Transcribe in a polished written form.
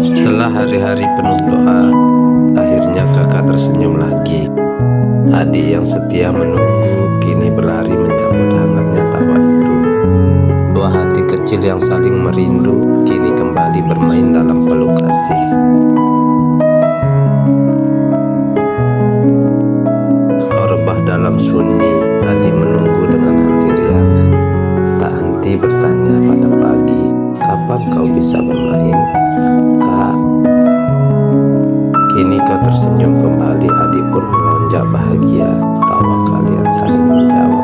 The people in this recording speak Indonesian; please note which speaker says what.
Speaker 1: Setelah hari-hari penuh doa, akhirnya kakak tersenyum lagi. Adik yang setia menunggu kini berlari menyambut hangatnya tawa itu. Dua hati kecil yang saling merindu kini kembali bermain dalam peluk kasih. Kau rebah dalam sunyi, adik menunggu dengan hati riang. Tak henti bertanya pada pagi, kapan kau bisa bermain, Kak? Kini kau tersenyum kembali, adik pun melonjak bahagia. Tawa kalian saling menjawab.